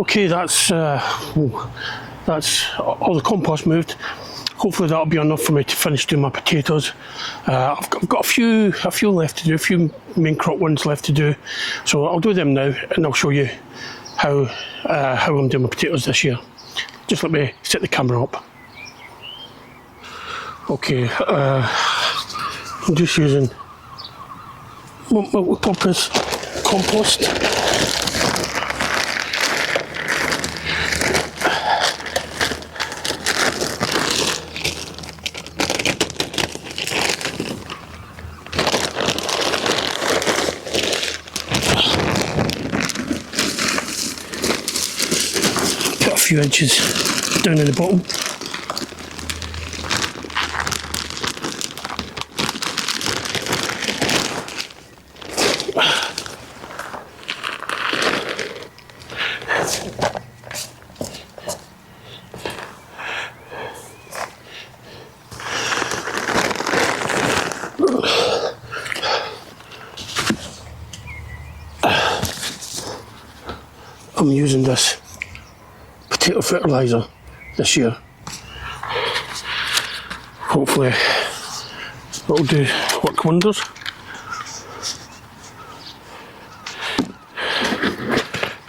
Okay, that's all the compost moved. Hopefully that'll be enough for me to finish doing my potatoes. I've got a few left to do, a few main crop ones left to do. So I'll do them now, and I'll show you how I'm doing my potatoes this year. Just let me set the camera up. Okay, I'm just using my purpose compost. Put a few inches down in the bottom. I'm using this potato fertiliser this year. Hopefully it'll do work wonders.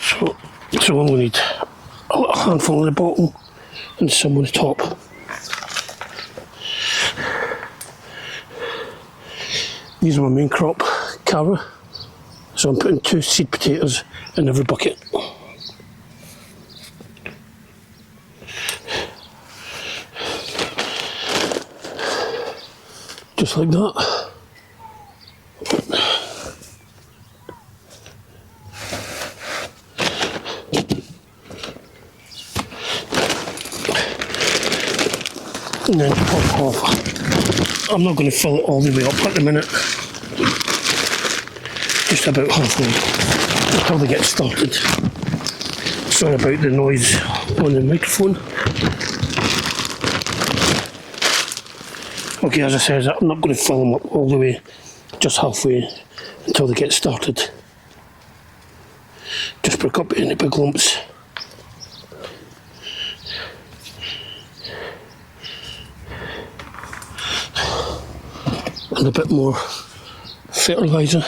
So I'm going to need a little handful on the bottom and some on the top. These are my main crop, Cara. So I'm putting 2 seed potatoes in every bucket. Just like that. And then pop off. I'm not going to fill it all the way up at the minute. Just about halfway until they get started. Sorry about the noise on the microphone. Okay, as I said, I'm not going to fill them up all the way, just halfway until they get started. Just break up any big lumps. And a bit more fertiliser.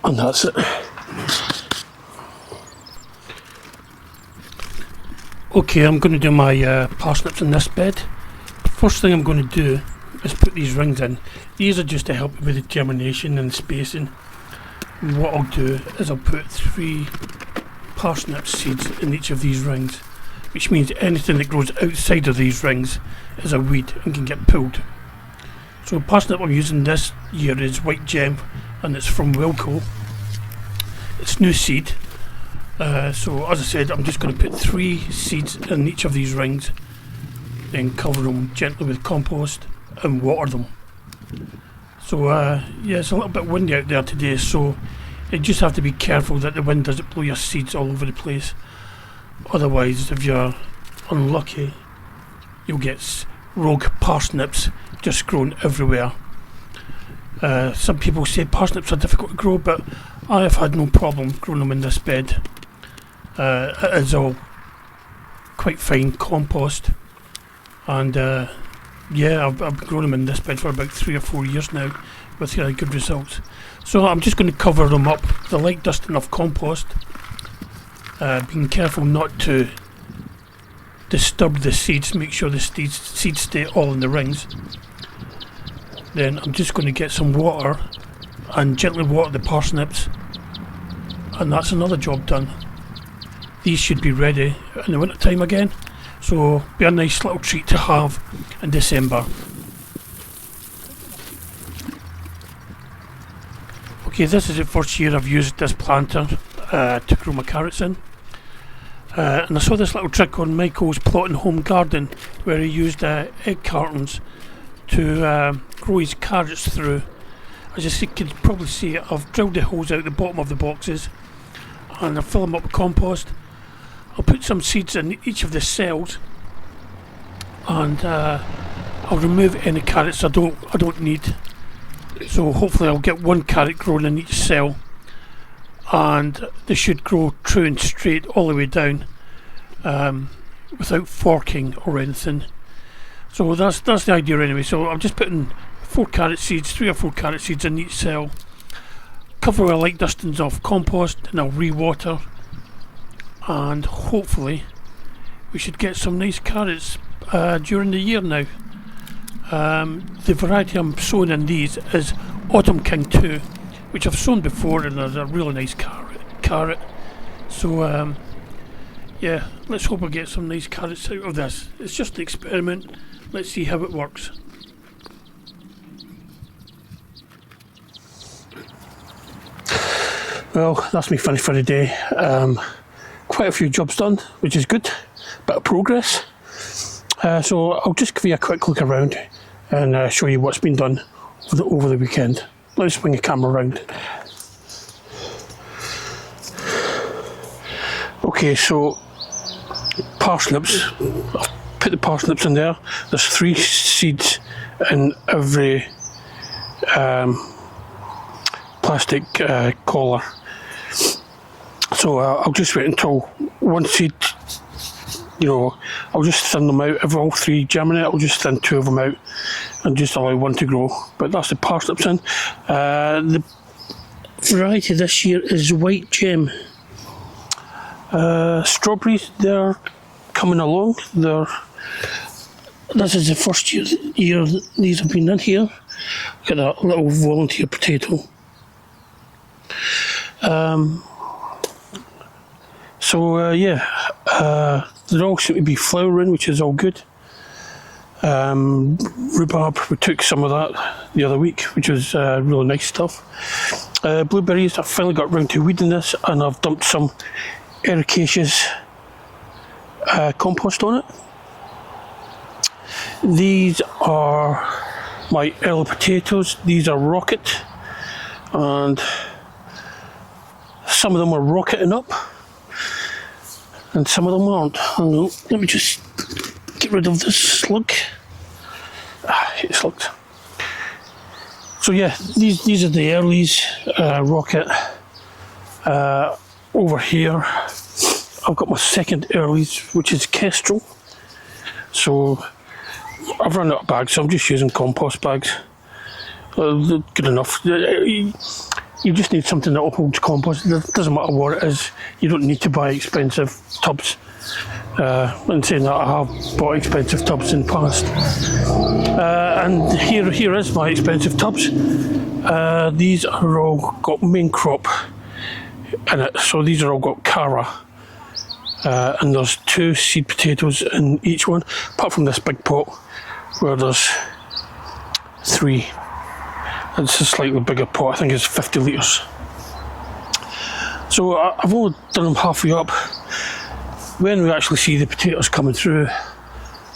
And that's it. Okay, I'm going to do my parsnips in this bed. First thing I'm going to do is put these rings in. These are just to help with the germination and spacing. And what I'll do is I'll put 3 parsnip seeds in each of these rings, which means anything that grows outside of these rings is a weed and can get pulled. So parsnip I'm using this year is White Gem, and it's from Wilco. It's new seed. So as I said, I'm just going to put 3 seeds in each of these rings, then cover them gently with compost and water them. So yeah, it's a little bit windy out there today, so you just have to be careful that the wind doesn't blow your seeds all over the place. Otherwise, if you're unlucky, you'll get rogue parsnips just growing everywhere. Some people say parsnips are difficult to grow, but I have had no problem growing them in this bed. It is all quite fine compost, and yeah, I've been growing them in this bed for about 3 or 4 years now with good results. So I'm just going to cover them up with a light dusting of compost, being careful not to disturb the seeds, make sure the seeds stay all in the rings. Then I'm just going to get some water and gently water the parsnips, and that's another job done. These should be ready in the winter time again, so be a nice little treat to have in December. Okay, this is the first year I've used this planter to grow my carrots in. And I saw this little trick on Michael's Plot and Home Garden, where he used egg cartons to grow his carrots through. As you can probably see, I've drilled the holes out the bottom of the boxes, and I fill them up with compost. I'll put some seeds in each of the cells, and I'll remove any carrots I don't need. So hopefully I'll get one carrot grown in each cell, and they should grow true and straight all the way down, without forking or anything. So that's the idea anyway. So I'm just putting 3 or 4 carrot seeds in each cell, cover with light dustings of compost, and I'll re-water, and hopefully we should get some nice carrots during the year now. The variety I'm sowing in these is Autumn King 2, which I've sown before, and there's a really nice carrot. So yeah, let's hope I get some nice carrots out of this. It's just an experiment. Let's see how it works. Well, that's me finished for the day. Quite a few jobs done, which is good. Bit of progress. So I'll just give you a quick look around and show you what's been done over the weekend. Let's swing the camera around. Okay, so parsnips. I've put the parsnips in there. There's 3 seeds in every plastic collar. So I'll just wait until one seed, I'll just thin them out. If all 3 germinate, I'll just thin 2 of them out and just allow one to grow. But that's the parsnips in. The variety this year is White Gem. Strawberries, they're coming along. This is the first year these have been in here. Got a little volunteer potato. They all seem to be flowering, which is all good. Rhubarb, we took some of that the other week, which was really nice stuff. Blueberries, I finally got round to weeding this, and I've dumped some ericaceous compost on it. These are my early potatoes. These are rocket, and some of them are rocketing up, and some of them aren't. Hang on, let me just get rid of this slug. I hate slugs. So yeah, these are the earlies, rocket. Over here, I've got my second earlies, which is Kestrel. So I've run out of bags, so I'm just using compost bags. They're good enough. You just need something that holds compost. It doesn't matter what it is. You don't need to buy expensive tubs. And saying that, I have bought expensive tubs in the past. And here is my expensive tubs. These are all got main crop in it. So these are all got Cara. And there's 2 seed potatoes in each one, apart from this big pot where there's 3. It's a slightly bigger pot, I think it's 50 litres. So I've only done them halfway up. When we actually see the potatoes coming through,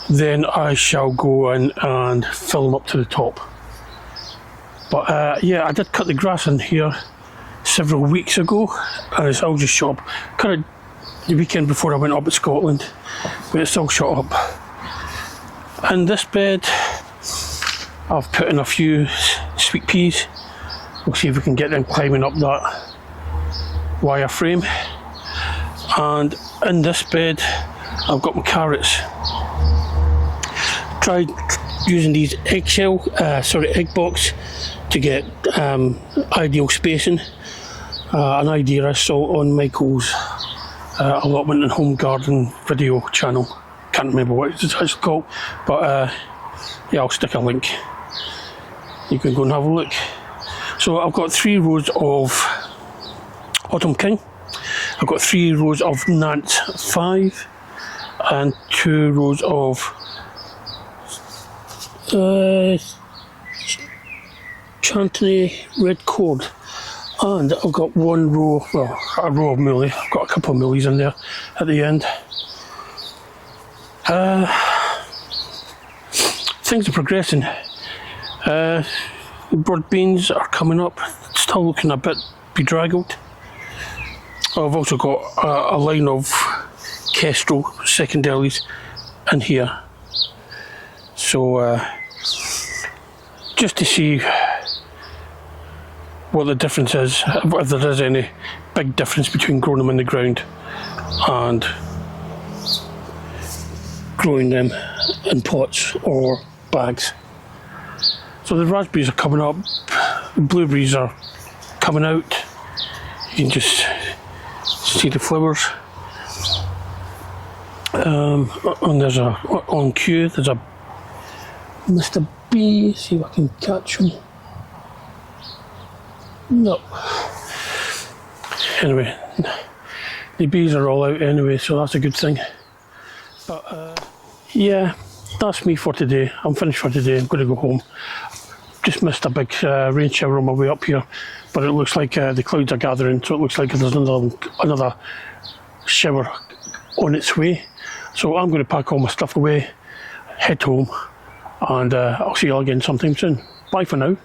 then I shall go in and fill them up to the top. But yeah, I did cut the grass in here several weeks ago, and it's all just shot up. Cut it the weekend before I went up to Scotland, but it's all shot up. And this bed, I've put in a few sweet peas. We'll see if we can get them climbing up that wire frame. And in this bed, I've got my carrots. Tried using these egg box to get ideal spacing. An idea I saw on Michael's allotment and home garden video channel. Can't remember what it's actually called, but yeah, I'll stick a link. You can go and have a look. So I've got 3 rows of Autumn King. I've got 3 rows of Nantes 5 and 2 rows of Chantenay red cord. And I've got 1 row, well, a row of mulley. I've got a couple of mulleys in there at the end. Things are progressing. Broad beans are coming up, still looking a bit bedraggled. I've also got a line of Kestrel secondaries in here. So just to see what the difference is, if there is any big difference between growing them in the ground and growing them in pots or bags. So the raspberries are coming up, the blueberries are coming out. You can just see the flowers. And there's a, on cue, there's a Mr. B, see if I can catch him. No. Anyway, the bees are all out anyway, so that's a good thing. But yeah, that's me for today. I'm finished for today. I'm going to go home. Just missed a big rain shower on my way up here, but it looks like the clouds are gathering, so it looks like there's another shower on its way. So I'm going to pack all my stuff away, head home, and I'll see you all again sometime soon. Bye for now.